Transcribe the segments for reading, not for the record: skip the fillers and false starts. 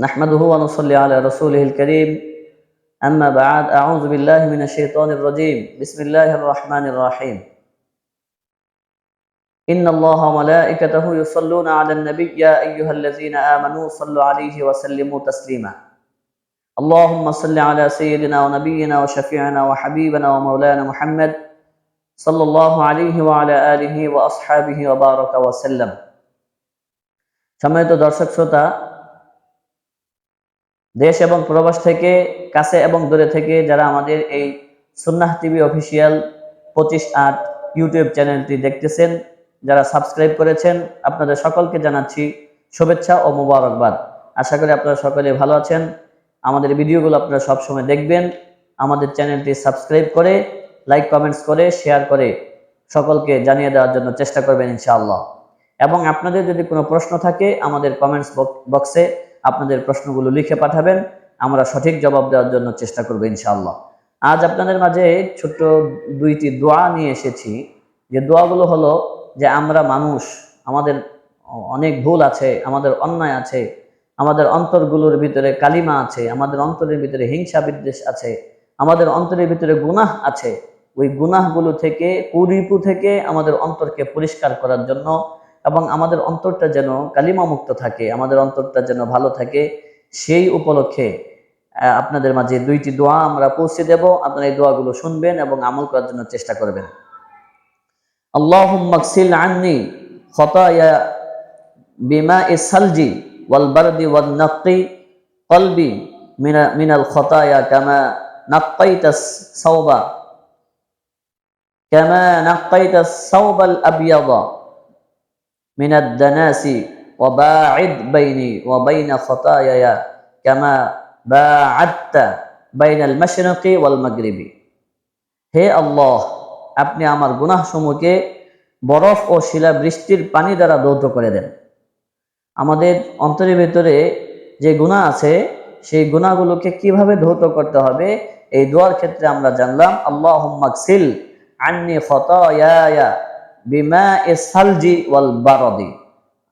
نحمده ونصلي على رسوله الكريم أما بعد أعوذ بالله من الشيطان الرجيم بسم الله الرحمن الرحيم إن الله وملائكته يصلون على النبي يا أيها الذين آمنوا صلوا عليه وسلموا تسليما اللهم صل على سيدنا ونبينا وشفيعنا وحبيبنا ومولانا محمد صلى الله عليه وعلى آله وأصحابه وبارك وسلم সম্মানিত দর্শক শ্রোতা, দেশ এবং প্রবাস থেকে, কাছে এবং দূরে থেকে যারা আমাদের এই সুন্নাহ টিভি অফিসিয়াল 25/8 ইউটিউব চ্যানেলটি দেখতেছেন, যারা সাবস্ক্রাইব করেছেন, আপনাদের সকলকে জানাচ্ছি শুভেচ্ছা ও মোবারকবাদ। আশা করি আপনারা সকলে ভালো আছেন। আমাদের ভিডিওগুলো আপনারা সবসময় দেখবেন। আমাদের চ্যানেলটি সাবস্ক্রাইব করে, লাইক, কমেন্টস করে, শেয়ার করে সকলকে জানিয়ে দেওয়ার জন্য চেষ্টা করবেন ইনশাআল্লাহ। এবং আপনাদের যদি কোনো প্রশ্ন থাকে আমাদের কমেন্টস বক্সে আপনাদের প্রশ্নগুলো লিখে পাঠাবেন, আমরা সঠিক জবাব দেওয়ার জন্য চেষ্টা করব ইনশাআল্লাহ। আজ আপনাদের মাঝে ছোট্ট দুইটি দোয়া নিয়ে এসেছি। যে দোয়াগুলো হলো যে আমরা মানুষ, আমাদের অনেক ভুল আছে, আমাদের অন্যায় আছে, আমাদের অন্তরগুলোর ভিতরে কালিমা আছে, আমাদের অন্তরের ভিতরে হিংসা বিদ্বেষ আছে, আমাদের অন্তরের ভিতরে গুনাহ আছে। ওই গুনাহগুলো থেকে, কুরিপু থেকে আমাদের অন্তরকে পরিষ্কার করার জন্য এবং আমাদের অন্তরটা যেন কালিমা মুক্ত থাকে, আমাদের অন্তরটা যেন ভালো থাকে, সেই উপলক্ষে আপনাদের মাঝে দুইটি দোয়া আমরা পৌঁছে দেব। আপনারা এই দোয়াগুলো শুনবেন এবং আমল করার জন্য চেষ্টা করবেন। আল্লাহুম্মা গসিল আন্নি খতায়া বিমাইস সালজি ওয়াল বারদি ওয়ান নাক্কি কলবি মিনাল খতায়া কামা নাক্কাইতাস সাওবাল আবিয়াদা মিনাদ দানাসি ওয়া বা'id বাইনি ওয়া বাইনা খতায়ায়া কামা বা'adta বাইনাল মাশরিকি ওয়াল মাগরিবি। হে আল্লাহ, আপনি আমার গুনাহসমূহকে বরফ ও শিলা বৃষ্টির পানি দ্বারা ধৌত করে দেন। আমাদের অন্তরের ভিতরে যে গুনাহ আছে সেই গুনাহগুলোকে কিভাবে ধৌত করতে হবে এই দোয়ার ক্ষেত্রে আমরা জানলাম। আল্লাহুম্মা গসিল আন্নি খতায়ায়া বিমাইস সালজি ওয়াল বারদি।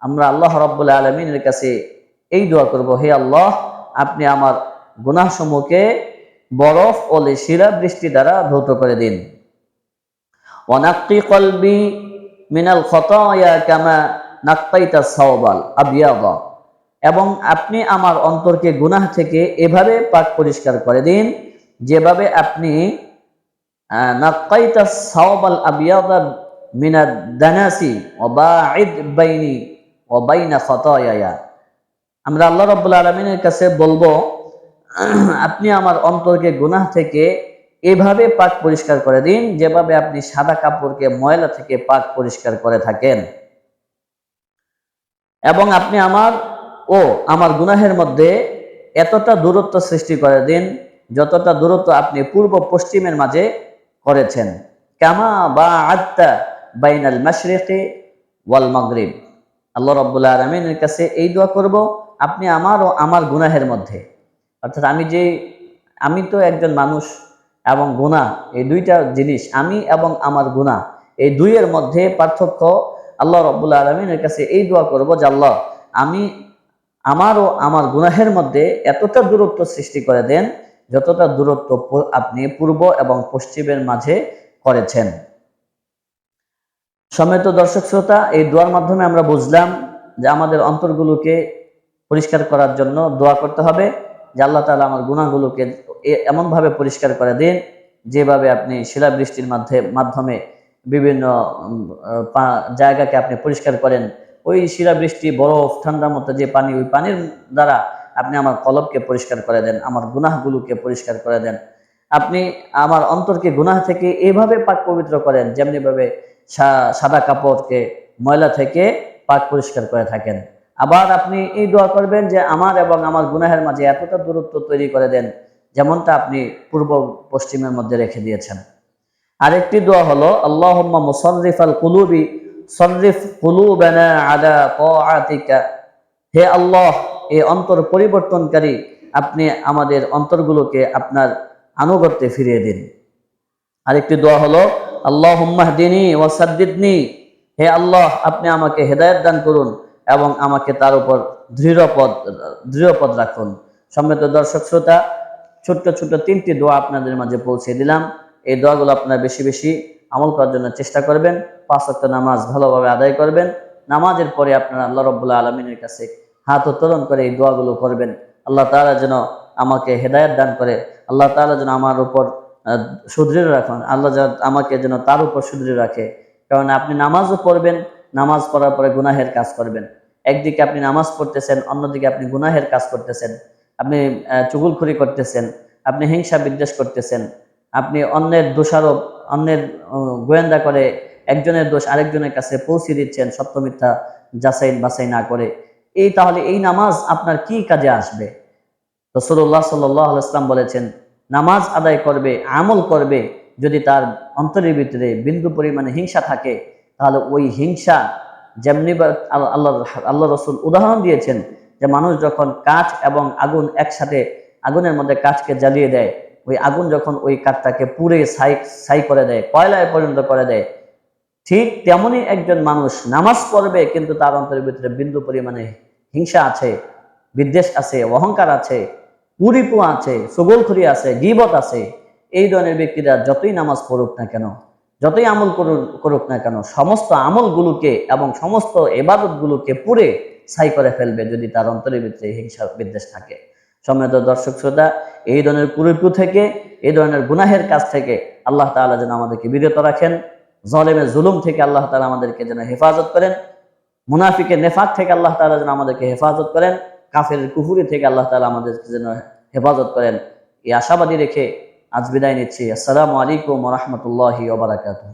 আমরা আল্লাহ রাব্বুল আলামিনের কাছে এই দোয়া করব, হে আল্লাহ, আপনি আমার গুনাহসমূহকে বরফ ও শিলা বৃষ্টি দ্বারা ধৌত করে দিন। ওয়া নাক্কি কলবি মিনাল খতায়া কামা নাক্কাইতাস সাওবাল আবিয়াদা। এবং আপনি আমার অন্তরকে গুনাহ থেকে এভাবে পাক পরিষ্কার করে দিন যেভাবে আপনি নাক্কাইতাস সাওবাল আবিয়াদা মিনাদ দানাসি ওয়া বা'id বাইনি ওয়া বাইনা খতায়ায়া। আমরা আল্লাহ রাব্বুল আলামিনের কাছে বলবো, আপনি আমার অন্তরকে গুনাহ থেকে এভাবে পাক পরিষ্কার করে দিন যেভাবে আপনি সাদা কাপড়কে ময়লা থেকে পাক পরিষ্কার করে থাকেন। এবং আপনি আমার গুনাহের মধ্যে এতটা দূরত্ব সৃষ্টি করে দিন যতটা দূরত্ব আপনি পূর্ব পশ্চিমের মাঝে করেছেন। কামা বা'adta বাইনাল মাশরিকি ওয়াল মাগরিব। আল্লাহ রাব্বুল আলামিনের কাছে এই দোয়া করব, আপনি আমার গুনাহের মধ্যে, অর্থাৎ আমি তো একজন মানুষ এবং গুনাহ, এই দুইটা জিনিস, আমি এবং আমার গুনাহ, এই দুইয়ের মধ্যে পার্থক্য। আল্লাহ রাব্বুল আলামিনের কাছে এই দোয়া করব যে আল্লাহ, আমার গুনাহের মধ্যে এতটা দূরত্ব সৃষ্টি করে দেন যতটা দূরত্ব আপনি পূর্ব এবং পশ্চিমের মাঝে করেছেন। সম্মানিত দর্শক শ্রোতা, এই দোয়ার মাধ্যমে আমরা বুঝলাম যে আমাদের অন্তরগুলোকে পরিষ্কার করার জন্য দোয়া করতে হবে যে আল্লাহ তাআলা আমার গুনাহগুলোকে এমনভাবে পরিষ্কার করে দিন যেভাবে আপনি শিলা বৃষ্টির মাধ্যমে বিভিন্ন জায়গাকে আপনি পরিষ্কার করেন। ওই শিলা বৃষ্টি, বরফ, ঠান্ডার মতো যে পানি, ওই পানির দ্বারা আপনি আমার কলবকে পরিষ্কার করে দেন, আমার গুনাহগুলোকে পরিষ্কার করে দেন। আপনি আমার অন্তরকে গুনাহ থেকে এইভাবে পাক পবিত্র করেন যেমনিভাবে সাদা কাপড়কে ময়লা থেকে পাক পরিষ্কার করে থাকেন। আবার আপনি এই দোয়া করবেন যে আমার এবং আমার গুনাহের মাঝে এতটা দূরত্ব তৈরি করে দেন যেমনটা আপনি পূর্ব পশ্চিমের মধ্যে রেখে দিয়েছেন। আরেকটি দোয়া হলো আল্লাহুম্মা মুসাররিফাল কুলুবি সাররিফ কুলুবানা আলা তাআতিকা। হে আল্লাহ, এই অন্তর পরিবর্তনকারী, আপনি আমাদের অন্তরগুলোকে আপনার আনুগত্যে ফিরিয়ে দিন। আরেকটি দোয়া হলো আল্লাহুম্মা হদিনি ওয়া সাদ্দিদনি। হে আল্লাহ, আপনি আমাকে হেদায়েত দান করুন এবং আমাকে তার উপর দৃঢ়পদ রাখুন। সম্মানিত দর্শক শ্রোতা, ছোট্ট ছোট্ট 3টি দোয়া আপনাদের মাঝে পৌঁছে দিলাম। এই দোয়াগুলো আপনারা বেশি বেশি আমল করার জন্য চেষ্টা করবেন। 5 ওয়াক্ত নামাজ ভালোভাবে আদায় করবেন। নামাজের পরে আপনারা আল্লাহ রাব্বুল আলামিনের কাছে হাত উত্তোলন করে এই দোয়াগুলো করবেন। আল্লাহ তাআলা যেন আমাকে হেদায়েত দান করে, আল্লাহ তাআলা যেন আমার উপর সুদৃঢ় রাখেন, আল্লাহ আমাকে যেন তার উপর সুদৃঢ় রাখে। কারণ আপনি নামাজও পড়বেন, নামাজ পড়ার পরে গুনাহের কাজ করবেন। একদিকে আপনি নামাজ পড়তেছেন, অন্যদিকে আপনি গুনাহের কাজ করতেছেন, আপনি চুগলখড়ি করতেছেন, আপনি হিংসা বিদ্বেষ করতেছেন, আপনি অন্যের দোষারোপ, অন্যের গোয়েন্দা করে একজনের দোষ আরেকজনের কাছে পৌঁছে দিচ্ছেন সত্য মিথ্যা যাচাই বাছাই না করে। তাহলে এই নামাজ আপনার কি কাজে আসবে? রাসূলুল্লাহ সাল্লাল্লাহু আলাইহি ওয়াসাল্লাম বলেছেন, নামাজ আদায় করবে, আমল করবে, যদি তার অন্তরের ভিতরে বিন্দু পরিমাণে হিংসা থাকে, তাহলে ওই হিংসা যেমনি আল্লাহ রসুল উদাহরণ দিয়েছেন যে মানুষ যখন কাঠ এবং আগুন একসাথে আগুনের মধ্যে কাঠকে জ্বালিয়ে দেয়, ওই আগুন যখন ওই কাঠটাকে পুড়ে ছাই করে দেয়, কয়লায় পরিণত করে দেয়, ঠিক তেমনি একজন মানুষ নামাজ পড়বে কিন্তু তার অন্তরের ভিতরে বিন্দু পরিমাণে হিংসা আছে, বিদ্বেষ আছে, অহংকার আছে, কুরিপু আছে, চুগলখড়ি আছে, গীবত আছে, এই ধরনের ব্যক্তিরা যতই নামাজ পড়ুক না কেন, যতই আমল করুক না কেন, সমস্ত আমলগুলোকে এবং সমস্ত ইবাদতগুলোকে পুড়ে ছাই করে ফেলবে যদি তার অন্তরের ভিতরে হিংসা বিদ্বেষ থাকে। সম্মানিত দর্শক শ্রোতা, এই ধরনের কুরিপু থেকে, এই ধরনের গুনাহের কাজ থেকে আল্লাহ তাআলা যেন আমাদেরকে বিরত রাখেন। জালেমের জুলুম থেকে আল্লাহ তাআলা আমাদেরকে যেন হেফাজত করেন। মুনাফিকের নেফাক থেকে আল্লাহ তাআলা যেন আমাদেরকে হেফাজত করেন। কাফেরের কুফরি থেকে আল্লাহ তাআলা আমাদেরকে যেন হেফাজত করেন। এই আশাবাদী রেখে আজ বিদায় নিচ্ছি। আসসালামু আলাইকুম ওয়া রাহমাতুল্লাহি ওয়া বারাকাতুহু।